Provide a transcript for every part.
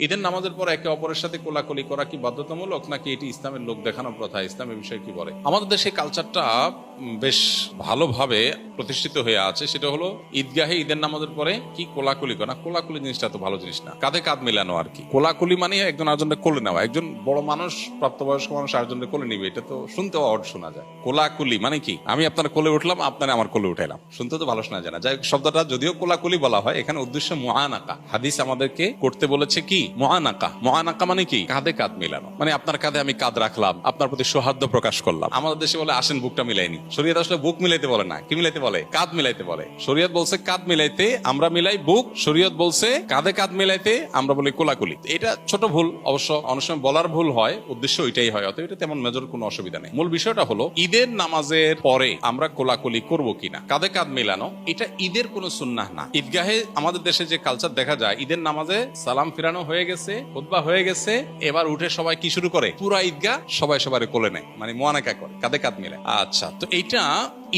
ঈদের নামাজের পর একে অপরের সাথে কোলাকুলি করা কি বাধ্যতামূলক নাকি এটি ইসলামের লোক দেখানো প্রথা? ইসলামের বিষয়ে কি বলে? আমাদের দেশে কালচারটা বেশ ভালোভাবে প্রতিষ্ঠিত হয়ে আছে। সেটা হলো ঈদগাহে ঈদের নামাজের পরে কি কোলাকুলি করা। কোলাকুলি জিনিসটা তো ভালো জিনিস না, কাঁধে কাঁধ মিলানো আর কি। কোলাকুলি মানে একজন আরেকজনকে কোলে নেওয়া। একজন বড় মানুষ, প্রাপ্তবয়স্ক মানুষ আরেকজনকে কোলে নিবে, এটা তো শুনতেও অড শোনা যায়। কোলাকুলি মানে কি, আমি আপনার কোলে উঠলাম, আপনারা আমার কোলে উঠাইলাম, শুনতে তো ভালো শোনা যায় না। যাই হোক, শব্দটা যদিও কোলাকুলি বলা হয়, এখানে উদ্দেশ্য মুআনাকা। হাদিস আমাদেরকে করতে বলেছে কি মুআনাকা। মুআনাকা মানে কি, কাঁধে কাঁধ মিলানো। মানে আপনার কাঁধে আমি কাঁধ রাখলাম, আপনার প্রতি সৌহার্দ্য প্রকাশ করলাম। আমাদের দেশে বলে আসেন বুকটা মিলাইনি। শরীয়ত আসলে বুক মিলাইতে বলে না, কি মিলাইতে বলে? কাঁধ মিলাইতে বলে। শরীয়ত বলছে কাঁধ মিলাইতে, আমরা মিলাই বুক। শরীয়ত বলছে কাঁধে কাঁধ মিলাইতে, আমরা বলি কোলাকুলি। এটা ছোট ভুল, অবশ্য অনেক সময় বলার ভুল হয়, উদ্দেশ্য ওইটাই হয়। অতএব এটা তেমন মেজর কোনো অসুবিধা নেই। মূল বিষয়টা হলো ঈদের নামাজের পরে আমরা কোলাকুলি করব কিনা, কাঁধে কাঁধ মিলানো, এটা ঈদের কোনো সুন্নাহ না। ঈদগাহে আমাদের দেশে যে কালচার দেখা যায়, ঈদের নামাজে সালাম ফিরানো হয়ে গেছে, খুতবা হয়ে গেছে, এবার উঠে সবাই কি শুরু করে, পুরা ঈদগাহ সবাই সবার কোলে নেয়, মানে মুআনাকা করে, কাঁধে কাঁধ মিলে। আচ্ছা, তো এইটা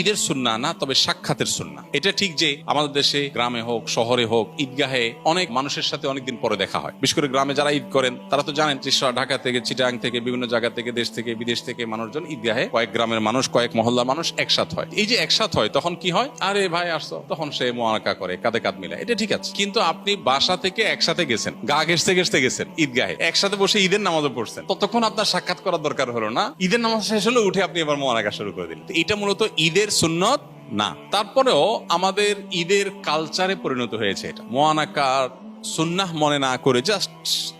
ঈদের সুন্নাহ না, তবে সাক্ষাতের সুন্নাহ। এটা ঠিক যে আমাদের দেশে গ্রামে হোক শহরে হোক ঈদগাহে অনেক মানুষের সাথে অনেকদিন পরে দেখা হয়। বিশেষ করে গ্রামে যারা ঈদ করেন তারা তো জানেন যে ঢাকা থেকে, চিটাগাং থেকে, বিভিন্ন জায়গা থেকে, দেশ থেকে, বিদেশ থেকে মানুষজন ঈদগাহে, কয়েক গ্রামের মানুষ, কয়েক মহল্লার মানুষ একসাথ হয়। এই যে একসাথ হয়, তখন কি হয়, আরে ভাই আসছো, তখন সে মুআনাকা করে, কাঁধে কাঁধ মিলায়, এটা ঠিক আছে। কিন্তু আপনি বাসা থেকে একসাথে গেছেন, গা ঘেঁষতে ঘেঁষতে গেছেন ঈদগাহে, একসাথে বসে ঈদের নামাজও পড়ছেন, ততক্ষণ আপনার সাক্ষাৎ করার দরকার হলো না। ঈদের নামাজ শেষ হলে উঠে আপনি এবার মুআনাকা শুরু করে দিলেন। এটা মূলত ঈদের সুন্নত না। তারপরেও আমাদের ঈদের কালচারে পরিণত হয়েছে এটা। মুআনাকার সুন্নাহ মনে না করে জাস্ট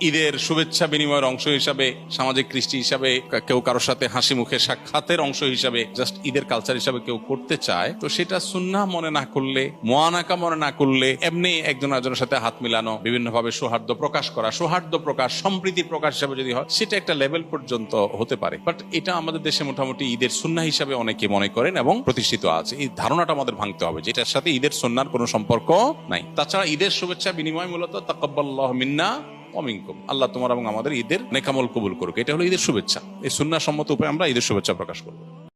ঈদের শুভেচ্ছা বিনিময়ের অংশ হিসাবে, সামাজিক কৃষ্টি হিসাবে, কেউ কারোর সাথে হাসি মুখে সাক্ষাতের অংশ হিসাবে জাস্ট ঈদের কালচার হিসাবে কেউ করতে চায়, তো সেটা সুন্নাহ মনে না করলে, মুআনাকা মনে না করলে, এমনি একজন আরেকজনের সাথে হাত মিলানো, বিভিন্নভাবে সৌহার্দ্য প্রকাশ করা, সৌহার্দ্য প্রকাশ, সম্প্রীতি প্রকাশ হিসাবে যদি হয়, সেটা একটা লেভেল পর্যন্ত হতে পারে। বাট এটা আমাদের দেশে মোটামুটি ঈদের সুন্নাহ হিসাবে অনেকে মনে করেন এবং প্রতিষ্ঠিত আছে। এই ধারণাটা আমাদের ভাঙতে হবে, যেটার সাথে ঈদের সুন্নাহর কোনো সম্পর্ক নাই। তাছাড়া ঈদের শুভেচ্ছা বিনিময় মূলত তাকাব্বালাল্লাহু মিন্না ওয়া মিনকুম, আল্লাহ তোমার এবং আমাদের ঈদের নেক আমল কবুল করুক, এটা হলো ঈদের শুভেচ্ছা। এই সুন্নাহ সম্মত উপায়ে আমরা ঈদের শুভেচ্ছা প্রকাশ করব।